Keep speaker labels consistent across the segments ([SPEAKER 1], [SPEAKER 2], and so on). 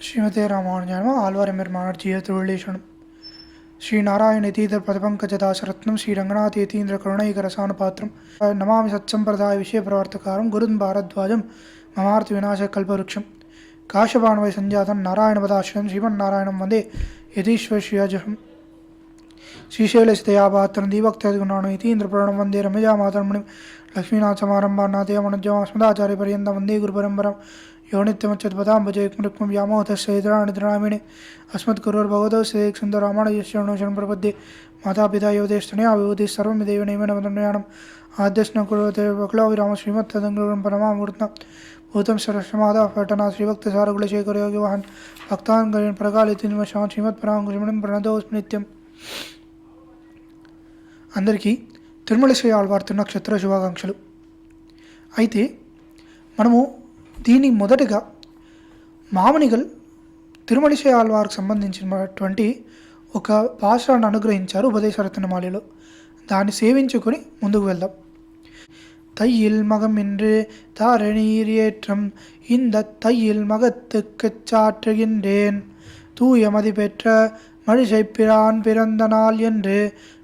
[SPEAKER 1] ஸ்ரீமதே ராமானுஜாய ஆழ்வார் எம்பெருமானார் ஜீய திருவிழேசனம் ஸ்ரீநாராயண தீதர் பதபங்கஜதாசரத்னம் ஸ்ரீரங்கநாத யதீந்திர கருணைகரசான பாத்திரம் நமாமி சத்சம்பிரதாய விஷய பிரவர்த்தகாரம் குருன் பாரத்வாஜம் மமார்த்த விநாச கல்பவருஷம் காஷபான்வய சஞ்சாதம் நாராயணபதாசிரம் ஸ்ரீமன்னாராயணம் வந்தே யதீஸ்வர் ஸ்ரீயஜகம் శ్రీశైలస్థయాపాత్రం దీవక్తగుణాను యతీంద్రపురాణం వందే రమజామాతర్మణిం లక్ష్మీనాథసమారంభాం నాథయామనుజమాస్మదాచార్యపర్యంతం వందే గురుపరంపరం యో నిత్యమచ్యుతపదాంబుజయుగ్మరుక్మం వ్యామోహతశ్చైతరాణిద్రామిణే అస్మద్గురోర్భగవతోస్య సుందరరామానుజస్యరణోశనం ప్రపద్యే మాతాపితా యోధేష్టనయా విభూతి సర్వమిదేవ నైమనమదన్యానం ఆద్యస్న కురువతే వక్లావిరామ శ్రీమత్తదంగురం పరమామూర్తం భూతం సరస్వమాదా పట్టణ శ్రీభక్తసారకులశేఖరయోగివాహన్ భక్తాంగరీన్ ప్రకాళితి నిమశాన్ శ్రీమత్పరాంకుశమణిం ప్రణతోస్మి నిత్యం. అందరికీ తిరుమల శ్రీ ఆళ్వార్ తిరునక్షత్ర శుభాకాంక్షలు. అయితే మనము దీని మొదటగా మామనిగల్ తిరుమల శ్రీ ఆళ్వార్కు సంబంధించినటువంటి ఒక పాశ్రాన్ని అనుగ్రహించారు ఉపదేశరత్నమాలిలో. దాన్ని సేవించుకొని ముందుకు వెళ్దాం. தையில் மகம் என்று தாரணீர் ஏற்றம் இந்த தையில் மகத்துக்கு சாற்றுகின்றேன் தூயமதி பெற்ற மழிசை பிரான் பிறந்த நாள் என்று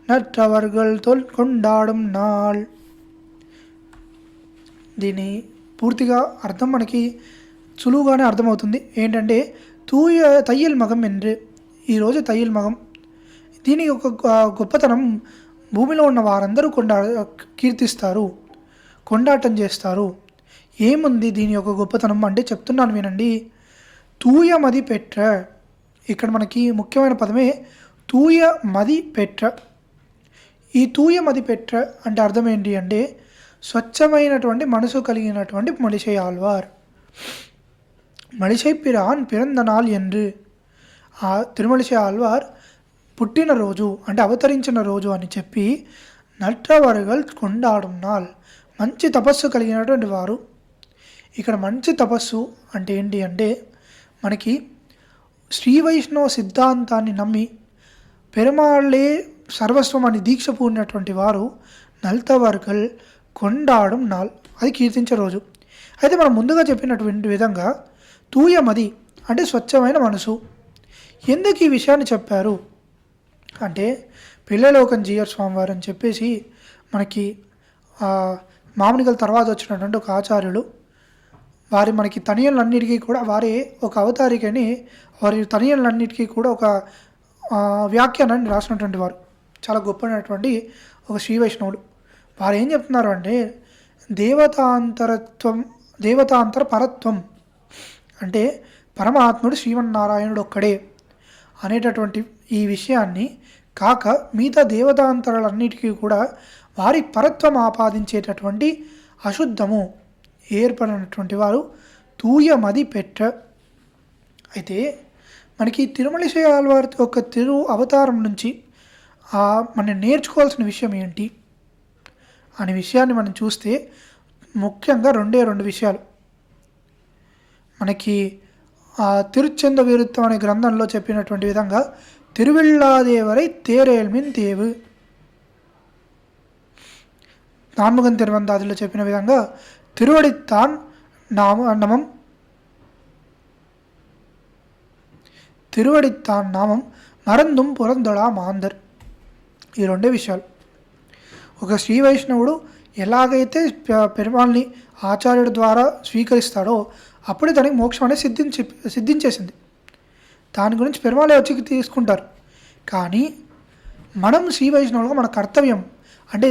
[SPEAKER 1] నற்றవర్గల్ కొండాడం నాள். దీని పూర్తిగా అర్థం మనకి సులువుగానే అర్థమవుతుంది. ఏంటంటే తయ్యల్ మగం என்று ఈరోజు తయ్యల్ మగం. దీనికి ఒక గొప్పతనం, భూమిలో ఉన్న వారందరూ కీర్తిస్తారు, కొండాటం చేస్తారు. ఏముంది దీని యొక్క గొప్పతనం అంటే చెప్తున్నాను వినండి. తూయమది పెట్ర, ఇక్కడ మనకి ముఖ్యమైన పదమే తూయమది పెట్ర. ఈ తూయమది పెట్ర అంటే అర్థం ఏంటి అంటే స్వచ్ఛమైనటువంటి మనసు కలిగినటువంటి మలిషై ఆళ్వార్. మలిషై పిరాన్ పిరంద నాள் என்று, ఆ తిరుమలిషై ఆళ్వార్ పుట్టినరోజు అంటే అవతరించిన రోజు అని చెప్పి నట్రవర్గల్ కొండాడం నాள், మంచి తపస్సు కలిగినటువంటి వారు. ఇక్కడ మంచి తపస్సు అంటే ఏంటి అంటే మనకి శ్రీ వైష్ణవ సిద్ధాంతాన్ని నమ్మి పెరుమాళ్ళే సర్వస్వం అని దీక్ష పూడినటువంటి వారు నల్తవర్గల్ కొండాడం నాள், అది కీర్తించే రోజు. అయితే మనం ముందుగా చెప్పినటువంటి విధంగా తూయమది అంటే స్వచ్ఛమైన మనసు. ఎందుకు ఈ విషయాన్ని చెప్పారు అంటే పిల్లలోకం జీయర్ స్వామివారు అని చెప్పేసి మనకి మామనిగల తర్వాత వచ్చినటువంటి ఒక ఆచార్యులు, వారి మనకి తనియలన్నిటికీ కూడా వారే ఒక అవతారికని, వారి తనియలన్నిటికీ కూడా ఒక వ్యాఖ్యానాన్ని రాసినటువంటి వారు, చాలా గొప్పనటువంటి ఒక శ్రీ వైష్ణవుడు. వారు ఏం చెప్తున్నారు అంటే దేవతాంతర పరత్వం అంటే పరమాత్ముడు శ్రీమన్నారాయణుడు ఒక్కడే అనేటటువంటి ఈ విషయాన్ని కాక మిగతా దేవతాంతరాలన్నిటికీ కూడా వారి పరత్వం ఆపాదించేటటువంటి అశుద్ధము ఏర్పడినటువంటి వారు తూయమది పెట్ర. అయితే మనకి తిరుమల శ్రీ ఆళ్వార్ యొక్క తిరు అవతారం నుంచి మనం నేర్చుకోవాల్సిన విషయం ఏంటి అనే విషయాన్ని మనం చూస్తే ముఖ్యంగా రెండు విషయాలు. మనకి తిరుచెంద విరుత్తం అనే గ్రంథంలో చెప్పినటువంటి విధంగా తిరువిళ్ళాదేవరై తేరేల్మిన్ తేవు, నాన్ముగన్ తిరువందాదిలో చెప్పిన విధంగా తిరువడిత్తాన్ నమం తిరువడిత్తాన్ నామం మరందుం పురందొడా మాందర్. ఈ రెండే విషయాలు. ఒక శ్రీ వైష్ణవుడు ఎలాగైతే పెరుమాల్ని ఆచార్యుడి ద్వారా స్వీకరిస్తాడో అప్పుడే తనకి మోక్షం అనేది సిద్ధించేసింది. దాని గురించి పెరుమాలే వచ్చి తీసుకుంటారు. కానీ మనం శ్రీ వైష్ణవులుగా మన కర్తవ్యం అంటే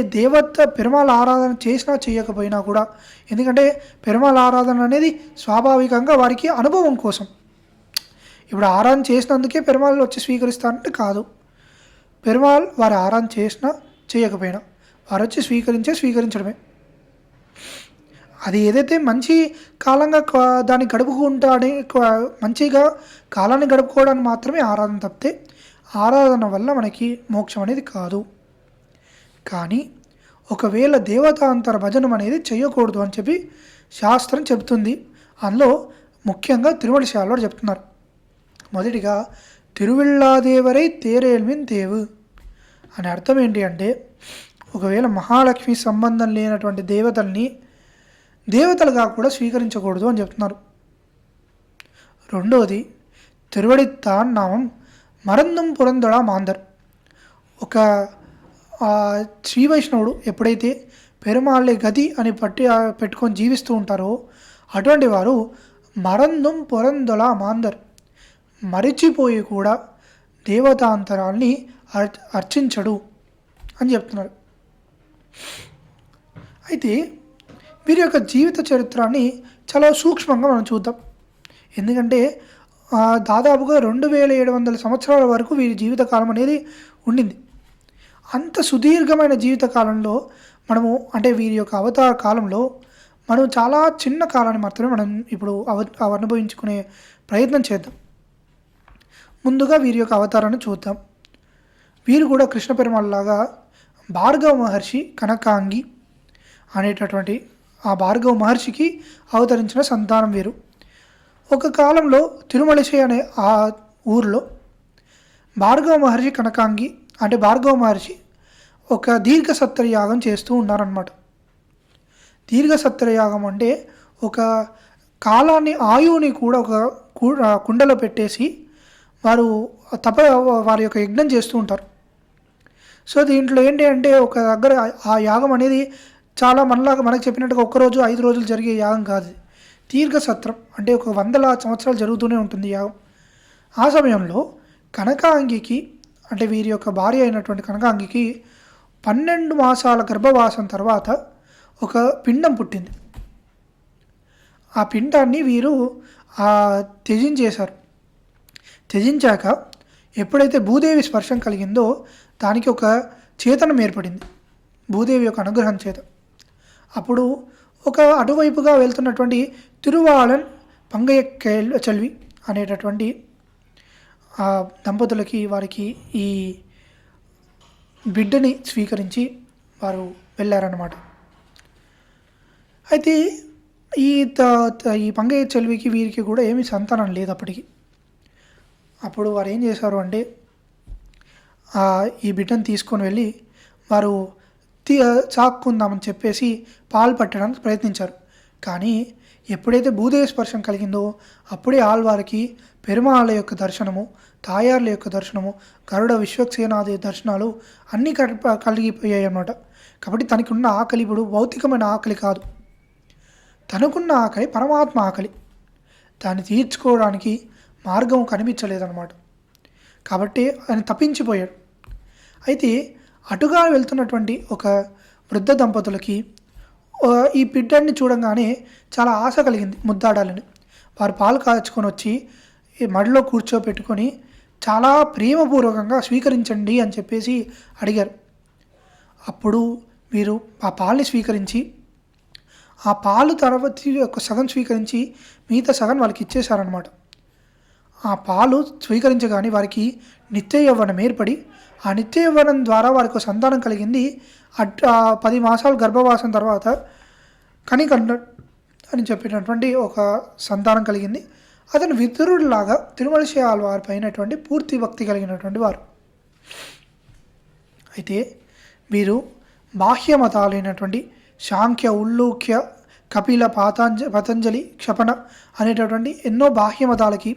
[SPEAKER 1] పెరుమాళ ఆరాధన చేసినా చేయకపోయినా కూడా, ఎందుకంటే పెరుమాళ ఆరాధన అనేది స్వాభావికంగా వారికి అనుభవం కోసం. ఇప్పుడు ఆరాధన చేసినందుకే పెరుమాళ్ళు వచ్చి స్వీకరిస్తారంటే కాదు. పెరుమాళ్ వారి ఆరాధన చేసినా చేయకపోయినా వారు వచ్చి స్వీకరించడమే. అది ఏదైతే మంచి కాలంగా దాన్ని గడుపుకుంటాడే, మంచిగా కాలాన్ని గడుపుకోవడానికి మాత్రమే ఆరాధన తప్పితే ఆరాధన వల్ల మనకి మోక్షం అనేది కాదు. కానీ ఒకవేళ దేవతాంతర భజనం అనేది చేయకూడదు అని చెప్పి శాస్త్రం చెబుతుంది. అందులో ముఖ్యంగా తిరుమల శ్రీ ఆళ్వార్ చెప్తున్నారు. మొదటిగా తిరువిళ్ళాదేవరై తేరేల్మిన్ తేవు అని అర్థం ఏంటి అంటే ఒకవేళ మహాలక్ష్మి సంబంధం లేనటువంటి దేవతలుగా కూడా స్వీకరించకూడదు అని చెప్తున్నారు. రెండవది తిరువడిత్తాన్ నామం మరందం పురందొడ మాందర్. ఒక శ్రీ వైష్ణవుడు ఎప్పుడైతే పెరుమాళ్ళే గది అని పెట్టుకొని జీవిస్తూ ఉంటారో అటువంటి వారు మరందం పురందొల మాందర్, మరిచిపోయి కూడా దేవతాంతరాల్ని అర్చించడు అని చెప్తున్నారు. అయితే వీరి యొక్క జీవిత చరిత్రాన్ని చాలా సూక్ష్మంగా మనం చూద్దాం. ఎందుకంటే దాదాపుగా 2700 సంవత్సరాల వరకు వీరి జీవితకాలం అనేది ఉండింది. అంత సుదీర్ఘమైన జీవితకాలంలో మనము అంటే వీరి యొక్క అవతార కాలంలో మనం చాలా చిన్న కాలాన్ని మాత్రమే మనం ఇప్పుడు అనుభవించుకునే ప్రయత్నం చేద్దాం. ముందుగా వీరి యొక్క అవతారాన్ని చూద్దాం. వీరు కూడా కృష్ణ పెరుమాళ్ళలాగా భార్గవ మహర్షి కనకాంగి అనేటటువంటి ఆ భార్గవ మహర్షికి అవతరించిన సంతానం వీరు. ఒక కాలంలో తిరుమలశై అనే ఆ ఊరిలో భార్గవ మహర్షి కనకాంగి అంటే భార్గవ మహర్షి ఒక దీర్ఘ సత్రయాగం చేస్తూ ఉన్నారన్నమాట. దీర్ఘ సత్రయాగం అంటే ఒక కాలాన్ని ఆయువుని కూడా ఒక కుండలో పెట్టేసి వారు వారి యొక్క యజ్ఞం చేస్తూ ఉంటారు. సో దీంట్లో ఏంటి అంటే ఒక దగ్గర ఆ యాగం అనేది చాలా మనకు చెప్పినట్టుగా ఒక్కరోజు 5 రోజులు జరిగే యాగం కాదు. దీర్ఘ సత్రం అంటే ఒక 100 సంవత్సరాలు జరుగుతూనే ఉంటుంది యాగం. ఆ సమయంలో కనకాంగికి అంటే వీరి యొక్క భార్య అయినటువంటి కనకాంగికి 12 మాసాల గర్భవాసం తర్వాత ఒక పిండం పుట్టింది. ఆ పిండాన్ని వీరు త్యజించేశారు. త్యజించాక ఎప్పుడైతే భూదేవి స్పర్శం కలిగిందో దానికి ఒక చేతనం ఏర్పడింది భూదేవి యొక్క అనుగ్రహం చేత. అప్పుడు ఒక అటువైపుగా వెళ్తున్నటువంటి తిరువాళన్ పంగయ్య చెల్వి అనేటటువంటి దంపతులకి వారికి ఈ బిడ్డని స్వీకరించి వారు వెళ్ళారన్నమాట. అయితే ఈ పంగయ్య చెల్వికి వీరికి కూడా ఏమీ సంతానం లేదు అప్పటికి. అప్పుడు వారు ఏం చేశారు అంటే ఈ బిడ్డను తీసుకొని వెళ్ళి వారు చాక్కుందామని చెప్పేసి పాలు పట్టడానికి ప్రయత్నించారు. కానీ ఎప్పుడైతే భూదేవి స్పర్శం కలిగిందో అప్పుడే ఆళ్వారికి పెరుమాళ్ళ యొక్క దర్శనము, తాయార్ల యొక్క దర్శనము, గరుడ విశ్వక్సేనాది దర్శనాలు అన్నీ కలిగిపోయాయి అన్నమాట. కాబట్టి తనకి ఉన్న ఆకలి ఇప్పుడు భౌతికమైన ఆకలి కాదు, తనకున్న ఆకలి పరమాత్మ ఆకలి. దాన్ని తీర్చుకోవడానికి మార్గం కనిపించలేదన్నమాట. కాబట్టి ఆయన తప్పించిపోయాడు. అయితే అటుగా వెళ్తున్నటువంటి ఒక వృద్ధ దంపతులకి ఈ బిడ్డని చూడంగానే చాలా ఆశ కలిగింది ముద్దాడాలని. వారు పాలు కాచుకొని వచ్చి ఈ మడిలో కూర్చోపెట్టుకొని చాలా ప్రేమపూర్వకంగా స్వీకరించండి అని చెప్పేసి అడిగారు. అప్పుడు వీరు ఆ పాలని స్వీకరించి ఆ పాలు తర్వాత ఒక సగం స్వీకరించి మిగతా సగం వాళ్ళకి ఇచ్చేశారనమాట. ఆ పాలు స్వీకరించగానే వారికి నిత్య యవ్వనం ఏర్పడి ఆ నిత్య యవ్వనం ద్వారా వారికి సంతానం కలిగింది. 10 మాసాలు గర్భవాసం తర్వాత కనికండ అని చెప్పినటువంటి ఒక సంతానం కలిగింది. అతను విదురుడిలాగా తిరుమలశై ఆళ్వారిపై అయినటువంటి పూర్తి భక్తి కలిగినటువంటి వారు. అయితే వీరు బాహ్య మతాలైనటువంటి శాంఖ్య, ఉల్లూఖ్య, కపిల, పతంజలి, క్షపణ అనేటటువంటి ఎన్నో బాహ్య మతాలకి,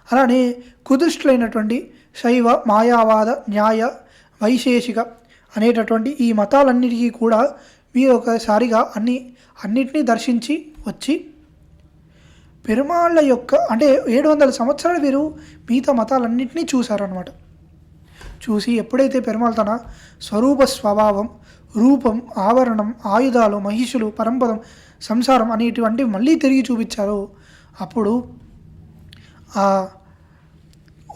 [SPEAKER 1] అలానే కుదృష్టులైనటువంటి శైవ, మాయావాద, న్యాయ, వైశేషిక అనేటటువంటి ఈ మతాలన్నిటికీ కూడా వీరు ఒకసారిగా అన్నిటినీ దర్శించి వచ్చి పెరుమాళ్ళ యొక్క అంటే 700 సంవత్సరాలు వీరు మిగతా మతాలన్నింటినీ చూశారనమాట. చూసి ఎప్పుడైతే పెరుమాళ్ తన స్వరూప స్వభావం, రూపం, ఆవరణం, ఆయుధాలు, మహిషులు, పరంపదం, సంసారం అనేటువంటి మళ్ళీ తిరిగి చూపించారో అప్పుడు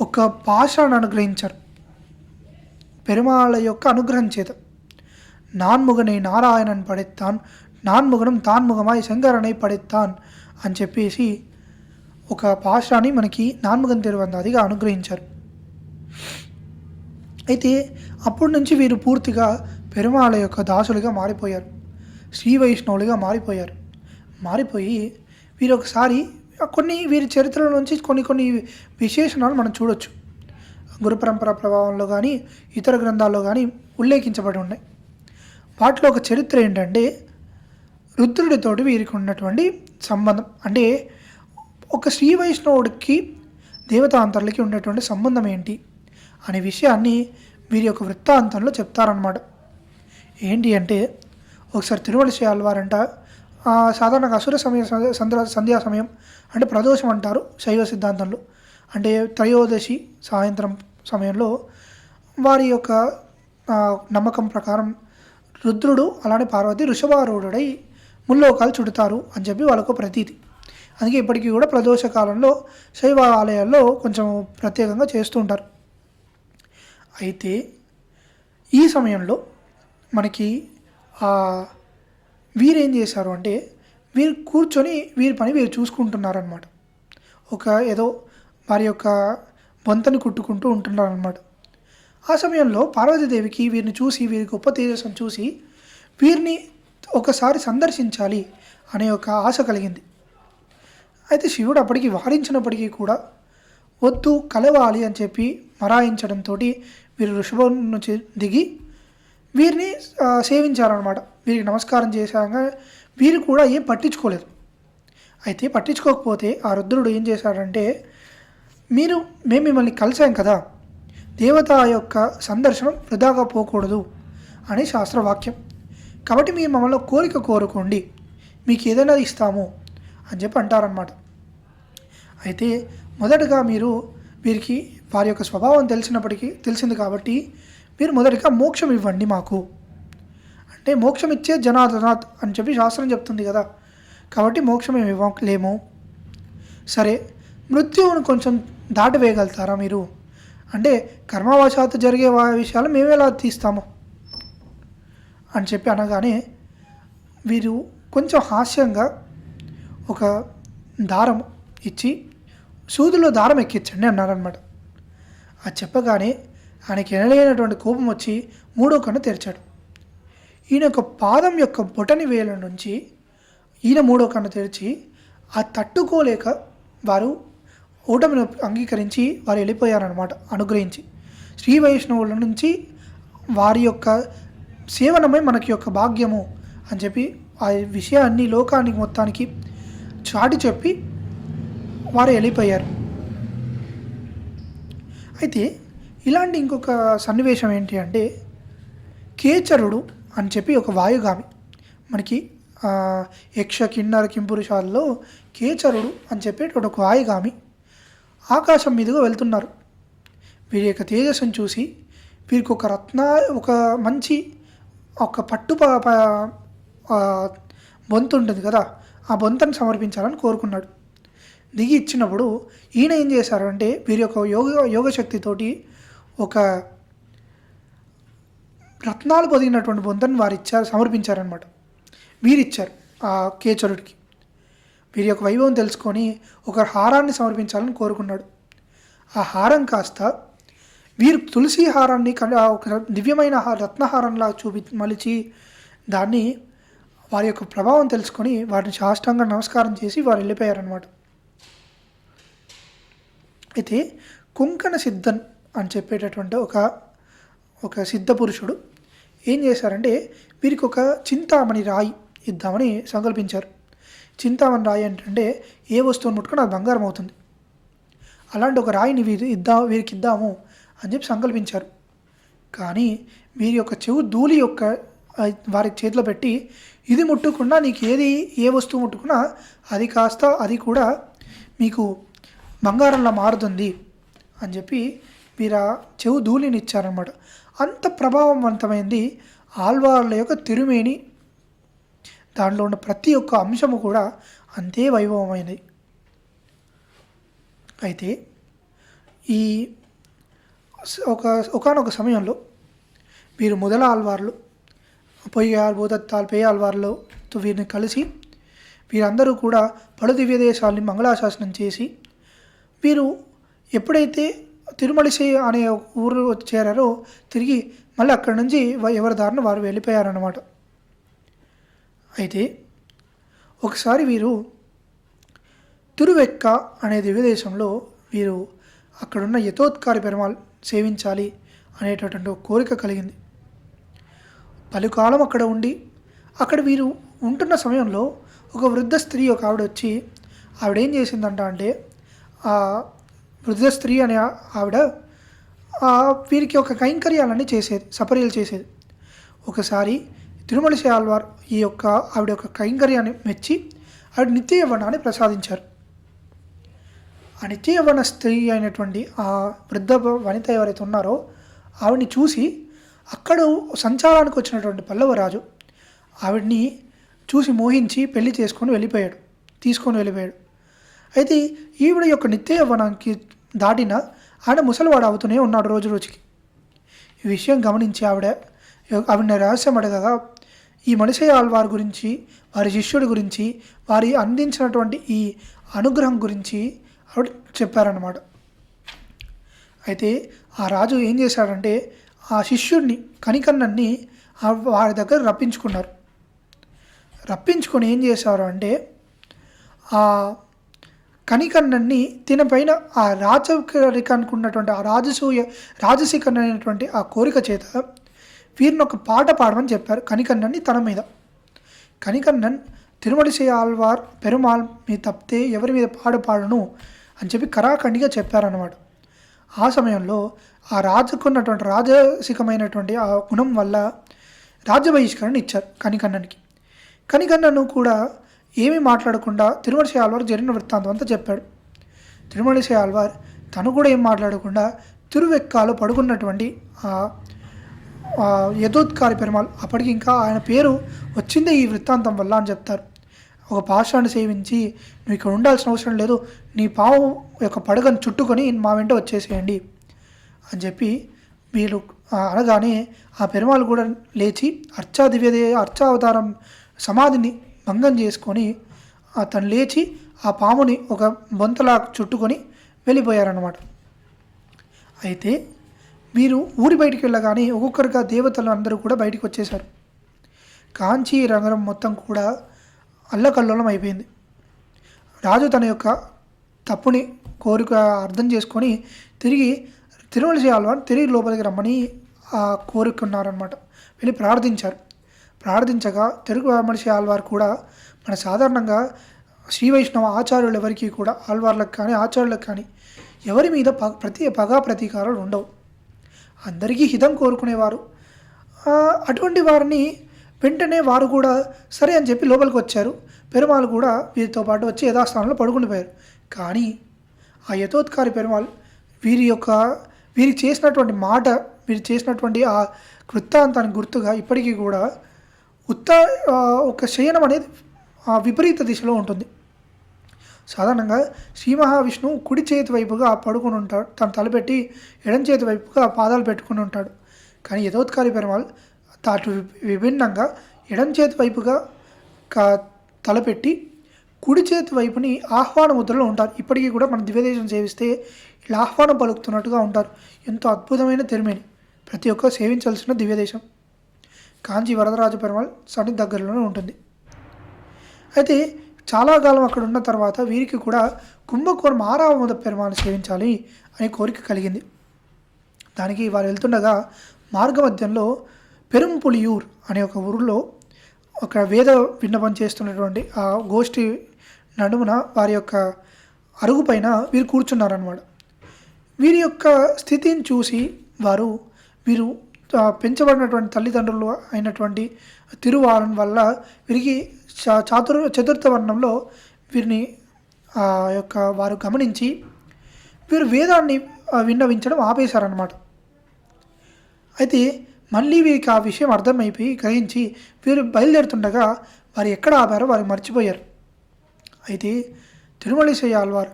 [SPEAKER 1] ఒక భాషను అనుగ్రహించారు పెరుమాళ్ళ యొక్క అనుగ్రహం చేత. నాన్ముగனை నారాయణన్ పడెత్తాన్, నాన్ముగనం తాన్ముగమాయ్ శంకరనై పడెత్తాన్ అని చెప్పేసి ఒక భాషని మనకి నాన్ముగన్ తిరువందాదిగా అనుగ్రహించారు. అయితే అప్పటి నుంచి వీరు పూర్తిగా పెరుమాళ్ళ యొక్క దాసులుగా మారిపోయారు, శ్రీ వైష్ణవులుగా మారిపోయి వీరు ఒకసారి వీరి చరిత్రల నుంచి కొన్ని విశేషణాలు మనం చూడొచ్చు. గురు పరంపర ప్రభావంలో కానీ ఇతర గ్రంథాల్లో కానీ ఉల్లేఖించబడి ఉన్నాయి. వాటిలో ఒక చరిత్ర ఏంటంటే రుద్రుడితోటి వీరికి ఉన్నటువంటి సంబంధం. అంటే ఒక శ్రీ వైష్ణవుడికి దేవతాంతరులకి ఉండేటువంటి సంబంధం ఏంటి అనే విషయాన్ని వీరి యొక్క వృత్తాంతంలో చెప్తారనమాట. ఏంటి అంటే, ఒకసారి తిరుమల శ్రీ ఆళ్వారంట సాధారణంగా అసుర సమయ సంధ్యా సమయం అంటే ప్రదోషం అంటారు శైవ సిద్ధాంతంలో. అంటే త్రయోదశి సాయంత్రం సమయంలో వారి యొక్క నమ్మకం ప్రకారం రుద్రుడు అలానే పార్వతి వృషభారూఢుడై ముల్లోకాలు చుడతారు అని చెప్పి వాళ్ళకు ప్రతీతి. అందుకే ఇప్పటికీ కూడా ప్రదోష కాలంలో శైవ ఆలయాల్లో కొంచెం ప్రత్యేకంగా చేస్తూ ఉంటారు. అయితే ఈ సమయంలో మనకి వీరేం చేశారు అంటే, వీరు కూర్చొని వీరి పని వీరు చూసుకుంటున్నారనమాట. ఏదో వారి యొక్క బొంతని కుట్టుకుంటూ ఉంటున్నారనమాట. ఆ సమయంలో పార్వతీదేవికి వీరిని చూసి, వీరి గొప్ప తేజస్సును చూసి వీరిని ఒకసారి సందర్శించాలి అనే ఒక ఆశ కలిగింది. అయితే శివుడు అప్పటికి వారించినప్పటికీ కూడా వద్దు, కలవాలి అని చెప్పి మరాయించడంతో వీరు వృషభం నుంచి దిగి వీరిని సేవించారనమాట. వీరికి నమస్కారం చేశాక వీరు కూడా ఏం పట్టించుకోలేదు. అయితే పట్టించుకోకపోతే ఆ రుద్రుడు ఏం చేశాడంటే, మేము మిమ్మల్ని కలిసాం కదా, దేవత యొక్క సందర్శనం వృధాగా పోకూడదు అని శాస్త్రవాక్యం. కాబట్టి మీరు మమ్మల్ని కోరిక కోరుకోండి, మీకు ఏదైనా ఇస్తాము అని చెప్పి అంటారనమాట. అయితే మొదటగా వీరికి వారి యొక్క స్వభావం తెలిసింది కాబట్టి మీరు మొదటిగా మోక్షం ఇవ్వండి మాకు అంటే, మోక్షం ఇచ్చే జనార్దనాథ్ అని చెప్పి శాస్త్రం చెప్తుంది కదా, కాబట్టి మోక్షం ఏమి ఇవ్వలేము. సరే, మృత్యువును కొంచెం దాటివేయగలుగుతారా మీరు అంటే, కర్మవశాత్తు జరిగే విషయాలు మేము ఎలా తీస్తాము అని చెప్పి అనగానే వీరు కొంచెం హాస్యంగా ఒక దారం ఇచ్చి సూదిలో దారం ఎక్కించండి అన్నారనమాట. అది చెప్పగానే ఆయనకి ఎనలేనటువంటి కోపం వచ్చి మూడో కన్ను తెరిచాడు. ఈయన యొక్క పాదం యొక్క బొటని వేల నుంచి ఈయన మూడో కన్ను తెరిచి ఆ తట్టుకోలేక వారు ఓటమిని అంగీకరించి వారు వెళ్ళిపోయారనమాట. అనుగ్రహించి శ్రీ వైష్ణవుల నుంచి వారి యొక్క సేవనమే మనకి యొక్క భాగ్యము అని చెప్పి ఆ విషయాన్ని లోకానికి మొత్తానికి చాటి చెప్పి వారు వెళ్ళిపోయారు. అయితే ఇలాంటి ఇంకొక సన్నివేశం ఏంటి అంటే, కేచరుడు అని చెప్పి ఒక వాయుగామి మనకి యక్ష కిన్నర కింపురుషాల్లో కేచరుడు అని చెప్పి ఒక వాయుగామి ఆకాశం మీదుగా వెళ్తున్నారు. వీరి యొక్క తేజస్సును చూసి వీరికి ఒక మంచి ఒక పట్టు బొంతు ఉంటుంది కదా, ఆ బొంతను సమర్పించాలని కోరుకున్నాడు. దిగి ఇచ్చినప్పుడు ఈయన ఏం చేశారంటే, వీరి యొక్క యోగశక్తితోటి ఒక రత్నాలు పొదిగినటువంటి బొంతను సమర్పించారనమాట. వీరిచ్చారు ఆ కేచరుడికి. వీరి యొక్క వైభవం తెలుసుకొని ఒక హారాన్ని సమర్పించాలని కోరుకున్నాడు. ఆ హారం కాస్త వీరు తులసి హారాన్ని ఒక దివ్యమైన రత్నహారంలా మలిచి దాన్ని వారి యొక్క ప్రభావం తెలుసుకొని వారిని సాష్టాంగ నమస్కారం చేసి వారు వెళ్ళిపోయారనమాట. అయితే కుంకణ సిద్ధన్ అని చెప్పేటటువంటి ఒక సిద్ధ పురుషుడు ఏం చేశారంటే, వీరికి ఒక చింతామణి రాయి ఇద్దామని సంకల్పించారు. చింతామణి రాయి అంటే ఏ వస్తువుని ముట్టుకొని అది బంగారం అవుతుంది. అలాంటి ఒక రాయిని వీరికి ఇద్దాము అని చెప్పి సంకల్పించారు. కానీ వీరి యొక్క చెవు ధూళి వారి చేతిలో పెట్టి, ఇది ముట్టుకున్నా నీకు ఏ వస్తువు ముట్టుకున్నా అది కూడా మీకు బంగారంలా మారుతుంది అని చెప్పి వీరు చెవు ధూళిని ఇచ్చారనమాట. అంత ప్రభావవంతమైంది ఆళ్వార్ల యొక్క తిరుమేని. దాంట్లో ఉన్న ప్రతి ఒక్క అంశము కూడా అంతే వైభవమైనది. అయితే ఈ ఒకానొక సమయంలో వీరు మొదల ఆళ్వార్లు, పొయ్యార్ భూదత్తాల్ పేయాళ్వార్లతో వీరిని కలిసి వీరందరూ కూడా పలు దివ్య దేశాలని మంగళాశాసనం చేసి వీరు ఎప్పుడైతే తిరుమలిసై అనే ఊరు చేరారో తిరిగి మళ్ళీ అక్కడి నుంచి ఎవరి దారిన వారు వెళ్ళిపోయారన్నమాట. అయితే ఒకసారి వీరు తిరువెక్క అనే దివ్యదేశంలో వీరు అక్కడున్న యతోత్కారి పెరుమాళ్ సేవించాలి అనేటటువంటి ఒక కోరిక కలిగింది. పలుకాలం అక్కడ ఉండి అక్కడ వీరు ఉంటున్న సమయంలో ఒక వృద్ధ స్త్రీ ఒక ఆవిడ వచ్చి ఆవిడేం చేసిందంట అంటే, వృద్ధ స్త్రీ అనే ఆవిడ వీరికి ఒక కైంకర్యాలన్నీ చేసేది, సపర్యలు చేసేది. ఒకసారి తిరుమలశై ఆళ్వార్ ఈ యొక్క ఆవిడ యొక్క కైంకర్యాన్ని మెచ్చి ఆవిడ నిత్య యవ్వనాన్ని ప్రసాదించారు. ఆ నిత్య యవ్వన స్త్రీ అయినటువంటి ఆ వృద్ధ వనిత ఎవరైతే ఉన్నారో ఆవిడ్ని చూసి అక్కడ సంచారానికి వచ్చినటువంటి పల్లవరాజు ఆవిడ్ని చూసి మోహించి పెళ్లి తీసుకొని వెళ్ళిపోయాడు. అయితే ఈవిడ యొక్క నిత్య యవ్వనానికి దాటిన ఆయన ముసలివాడు అవుతూనే ఉన్నాడు రోజు రోజుకి. ఈ విషయం గమనించి ఆవిడని రహస్యం అడగగా ఈ మనిషి ఆళ్వార్ గురించి, వారి శిష్యుడి గురించి, వారి అందించినటువంటి ఈ అనుగ్రహం గురించి ఆవిడ చెప్పారన్నమాట. అయితే ఆ రాజు ఏం చేశాడంటే ఆ శిష్యుడిని కనికన్నన్ని వారి దగ్గర రప్పించుకొని ఏం చేశారు అంటే ఆ కనికన్నన్ని తినపైన ఆ రాజరికానికి ఉన్నటువంటి ఆ రాజసికన్ అనేటువంటి ఆ కోరిక చేత వీరిని ఒక పాట పాడమని చెప్పారు కనికన్నన్ని తన మీద. కనికన్నన్ తిరుమలశై ఆళ్వార్ పెరుమాళ్ మీ తప్పితే ఎవరి మీద పాడును అని చెప్పి కరాఖండిగా చెప్పారన్నమాట. ఆ సమయంలో ఆ రాజుకున్నటువంటి రాజసికమైనటువంటి ఆ గుణం వల్ల రాజ్య బహిష్కరణ ఇచ్చారు కనికన్ననికి. కనికన్నను కూడా ఏమీ మాట్లాడకుండా తిరుమలశై ఆళ్వార్ జరిగిన వృత్తాంతం అంతా చెప్పాడు. తిరుమలశై ఆళ్వార్ తను కూడా ఏం మాట్లాడకుండా తిరువెక్కాలో పడుకున్నటువంటి యదోత్కారి పెరుమాళ్, అప్పటికి ఇంకా ఆయన పేరు వచ్చిందే ఈ వృత్తాంతం వల్ల అని చెప్తారు. ఒక పాషాన్ని సేవించి నువ్వు ఇక్కడ ఉండాల్సిన అవసరం లేదు, నీ పాము యొక్క పడగను చుట్టుకొని మా వెంట వచ్చేసేయండి అని చెప్పి వీళ్ళు అనగానే ఆ పెరుమాళ్ కూడా లేచి అర్చావతారం సమాధిని భంగం చేసుకొని తను లేచి ఆ పాముని ఒక బొంతలా చుట్టుకొని వెళ్ళిపోయారన్నమాట. అయితే వీరు ఊరి బయటికి వెళ్ళగానే ఒక్కొక్కరిగా దేవతలు అందరూ కూడా బయటికి వచ్చేశారు. కాంచీ నగరం మొత్తం కూడా అల్లకల్లోలం అయిపోయింది. రాజు తన యొక్క తప్పుని కోరిక అర్థం చేసుకొని తిరిగి తిరుమలశై ఆళ్వార్ తిరిగి లోపలికి రమ్మని కోరుకున్నారనమాట. వెళ్ళి ప్రార్థించగా తిరుమలశై ఆళ్వార్ కూడా మన సాధారణంగా శ్రీ వైష్ణవ ఆచార్యులు ఎవరికి కూడా ఆళ్వార్లకు కానీ ఆచార్యులకు కానీ ఎవరి మీద పగా ప్రతీకారాలు ఉండవు, అందరికీ హితం కోరుకునేవారు. అటువంటి వారిని వెంటనే వారు కూడా సరే అని చెప్పి లోపలికి వచ్చారు. పెరుమాళ్ కూడా వీరితో పాటు వచ్చి యథాస్థానంలో పడుకునిపోయారు. కానీ ఆ యథోత్కారి పెరుమాళ్ వీరికి చేసినటువంటి ఆ వృత్తాంతానికి గుర్తుగా ఇప్పటికీ కూడా ఒక శయనం అనేది విపరీత దిశలో ఉంటుంది. సాధారణంగా శ్రీ మహావిష్ణువు కుడి చేతి వైపుగా పడుకుని ఉంటాడు, తను తలపెట్టి ఎడం చేతి వైపుగా పాదాలు పెట్టుకుని ఉంటాడు. కానీ యథోత్కారి పెరుమాళ్ అటు విభిన్నంగా ఎడం చేతి వైపుగా తలపెట్టి కుడి చేతి వైపుని ఆహ్వాన ముద్రలో ఉంటారు. ఇప్పటికీ కూడా మన దివ్యదేశం సేవిస్తే ఇలా ఆహ్వానం పలుకుతున్నట్టుగా ఉంటారు. ఎంతో అద్భుతమైన తెరిమేని, ప్రతి ఒక్కరు సేవించాల్సిన దివ్యదేశం కాంచీ వరదరాజ పెరుమాళ్ సన్నిధి దగ్గరలోనే ఉంటుంది. అయితే చాలా కాలం అక్కడ ఉన్న తర్వాత వీరికి కూడా కుంభకోణం 6వ ముద పెరుమాళ్ సేవించాలి అనే కోరిక కలిగింది. దానికి వారు వెళ్తుండగా మార్గమధ్యంలో పెరుంపులియూర్ అనే ఒక ఊరిలో ఒక వేద విన్నపం చేస్తున్నటువంటి ఆ గోష్ఠి నడుమున వారి యొక్క అరుగుపైన వీరు కూర్చున్నారన్నమాట. వీరి యొక్క స్థితిని చూసి వీరు పెంచబడినటువంటి తల్లిదండ్రులు అయినటువంటి తిరువారన్ వల్ల వీరికి చతుర్థ వర్ణంలో వీరిని వారు గమనించి వీరు వేదాన్ని విన్నవించడం ఆపేశారన్నమాట. అయితే మళ్ళీ వీరికి ఆ విషయం అర్థమైపోయి గ్రహించి వీరు బయలుదేరుతుండగా వారు ఎక్కడ ఆపారో వారు మర్చిపోయారు. అయితే తిరుమలశై ఆళ్వార్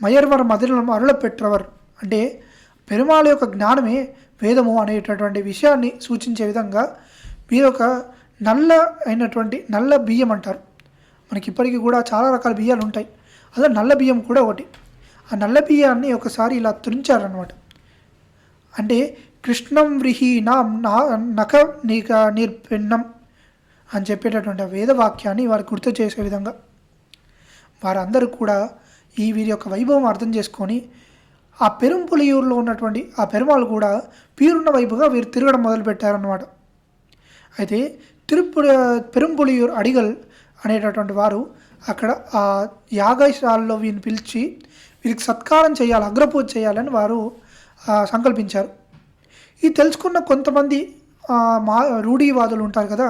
[SPEAKER 1] మయర్వర్ మదిలం అరుళపెట్రవర్ అంటే పెరుమాళ్ యొక్క జ్ఞానమే వేదము అనేటటువంటి విషయాన్ని సూచించే విధంగా వీరొక నల్ల బియ్యం అంటారు. మనకి ఇప్పటికీ కూడా చాలా రకాల బియ్యాలు ఉంటాయి, అలా నల్ల బియ్యం కూడా ఒకటి. ఆ నల్ల బియ్యాన్ని ఒకసారి ఇలా తుంచారనమాట. అంటే కృష్ణం వ్రీహీనాం నక నీక నిర్పిన్నం అని చెప్పేటటువంటి వేదవాక్యాన్ని వారు గుర్తు చేసే విధంగా వారందరూ కూడా వీరి యొక్క వైభవం అర్థం చేసుకొని ఆ పెరుంపులియూరులో ఉన్నటువంటి ఆ పెరుమాళ్ కూడా పీరున్న వైపుగా వీరు తిరగడం మొదలుపెట్టారన్నమాట. అయితే పెరుంపులియూరు అడిగల్ అనేటటువంటి వారు అక్కడ ఆ యాగశాలలో వీరిని పిలిచి వీరికి సత్కారం చేయాలి, అగ్రపూజ చేయాలని వారు సంకల్పించారు. ఇది తెలుసుకున్న కొంతమంది మా రూఢీవాదులు ఉంటారు కదా,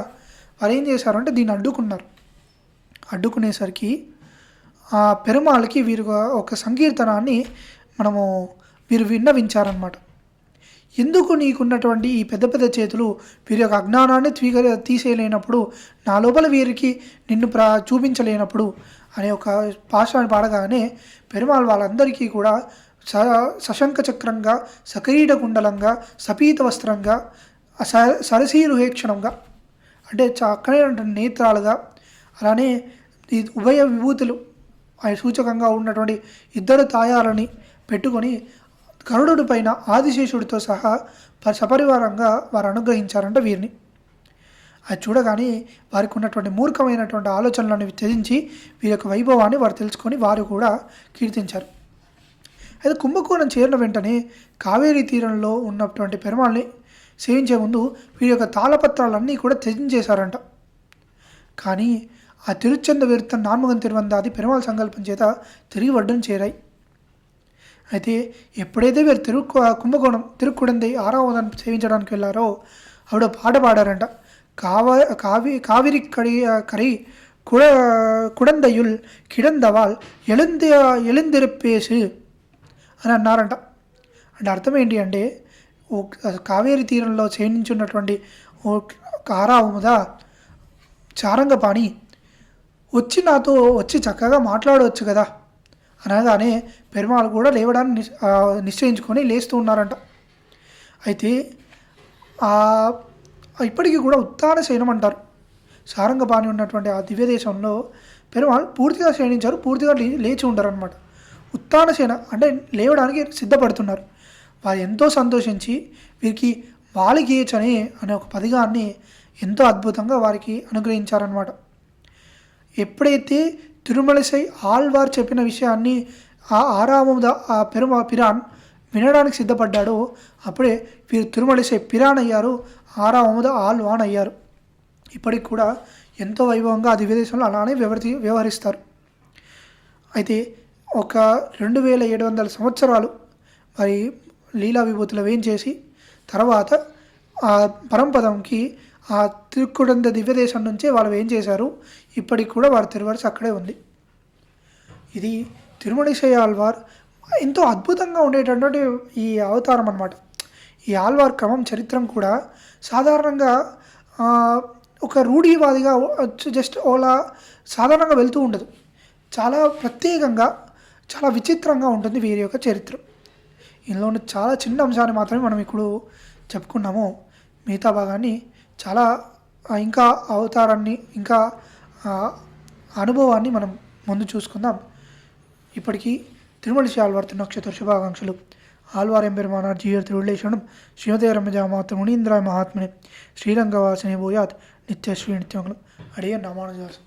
[SPEAKER 1] వారు ఏం చేశారంటే దీన్ని అడ్డుకున్నారు. అడ్డుకునేసరికి పెరుమాళ్ళకి వీరు ఒక సంకీర్తనాన్ని వీరు విన్నవించారనమాట. ఎందుకు నీకున్నటువంటి ఈ పెద్ద పెద్ద చేతులు వీరి యొక్క అజ్ఞానాన్ని తీసేయలేనప్పుడు, నా లోపల వీరికి నిన్ను చూపించలేనప్పుడు అనే ఒక పాశాన్ని పాడగానే పెరుమాళ్ వాళ్ళందరికీ కూడా సశంఖ చక్రంగా, సకరీడ కుండలంగా, సపీత వస్త్రంగా, సరసీరుహేక్షణంగా అంటే చక్కనైనటువంటి నేత్రాలుగా, అలానే ఈ ఉభయ విభూతులు సూచకంగా ఉన్నటువంటి ఇద్దరు తాయాలని పెట్టుకొని గరుడు పైన ఆదిశేషుడితో సహా సపరివారంగా వారు అనుగ్రహించారంట వీరిని. అది చూడగానే వారికి ఉన్నటువంటి మూర్ఖమైనటువంటి ఆలోచనలను త్యజించి వీరి యొక్క వైభవాన్ని వారు తెలుసుకొని వారు కూడా కీర్తించారు. అయితే కుంభకోణం చేరిన వెంటనే కావేరీ తీరంలో ఉన్నటువంటి పెరుమాళ్ళని సేవించే ముందు వీరి యొక్క తాళపత్రాలన్నీ కూడా త్యజించేశారంట. కానీ ఆ తిరుచెంద విరుత్తన్ నాన్ముగన్ తిరువందాది పెరుమాళ్ సంకల్పం చేత తిరిగి ఒడ్డున చేరాయి. అయితే ఎప్పుడైతే వీరు కుంభకోణం తిరుక్కుడందై ఆరావదాన్ని సేవించడానికి వెళ్ళారో ఆవిడ పాట పాడారంట. కావిరి కరి కుడందయుల్ కిడందవాల్ ఎలిందిరప్పేసు అని అన్నారంట. అంటే అర్థం ఏంటి అంటే, కావేరీ తీరంలో చేయించున్నటువంటి ఆరావముద చారంగపాణి వచ్చి నాతో వచ్చి చక్కగా మాట్లాడవచ్చు కదా అనగానే పెరుమాళ్ కూడా లేవడాన్ని నిశ్చయించుకొని లేస్తూ ఉన్నారంట. అయితే ఇప్పటికీ కూడా ఉత్తాన శయనం అంటారు. సారంగపాణి ఉన్నటువంటి ఆ దివ్యదేశంలో పెరుమాళ్ పూర్తిగా శయనించారు, పూర్తిగా లేచి ఉండరు అనమాట. ఉత్తాన శయన అంటే లేవడానికి సిద్ధపడుతున్నారు. వారు ఎంతో సంతోషించి వీరికి వాలిగేచనే అనే ఒక పదిగాన్ని ఎంతో అద్భుతంగా వారికి అనుగ్రహించారనమాట. ఎప్పుడైతే తిరుమలసై ఆళ్వార్ చెప్పిన విషయాన్ని ఆరావముద పిరాన్ వినడానికి సిద్ధపడ్డాడో అప్పుడే వీరు తిరుమలసై పిరాన్ అయ్యారు, ఆరావముద ఆళ్వాన్ అయ్యారు. ఇప్పటికి కూడా ఎంతో వైభవంగా ఆ దివ్యదేశంలో అలానే వ్యవహరిస్తారు. అయితే ఒక 2700 సంవత్సరాలు మరి లీలా విభూతులు వేయించేసి తర్వాత ఆ పరంపదంకి ఆ తిరుక్కుడంద దివ్యదేశం నుంచే వాళ్ళు ఏం చేశారు, ఇప్పటికి కూడా వారి తిరువరస అక్కడే ఉంది. ఇది తిరుమలసై ఆళ్వార్ ఎంతో అద్భుతంగా ఉండేటటువంటి ఈ అవతారం అన్నమాట. ఈ ఆళ్వార్ క్రమం చరిత్రం కూడా సాధారణంగా ఒక రూఢీవాదిగా జస్ట్ ఓలా సాధారణంగా వెళ్తూ ఉండదు. చాలా ప్రత్యేకంగా, చాలా విచిత్రంగా ఉంటుంది వీరి యొక్క చరిత్ర. ఇందులోని చాలా చిన్న అంశాన్ని మాత్రమే మనం ఇప్పుడు చెప్పుకున్నాము. మిగతా భాగాన్ని చాలా ఇంకా అవతారాన్ని, ఇంకా అనుభవాన్ని మనం ముందు చూసుకుందాం. ఇప్పటికీ తిరుమలసై ఆళ్వార్ నక్షత్ర శుభాకాంక్షలు. ఆళ్వార్ ఎంబెరుమానార్ జీయర్ తిరుళ్ళేశనం శ్రీమతే రమజామాత మునీంద్రాయ మహాత్మనే శ్రీరంగవాసిని భూయాత్ నిత్యశ్రీ నిత్యమంగళం. అడియన్ రామానుజాసం.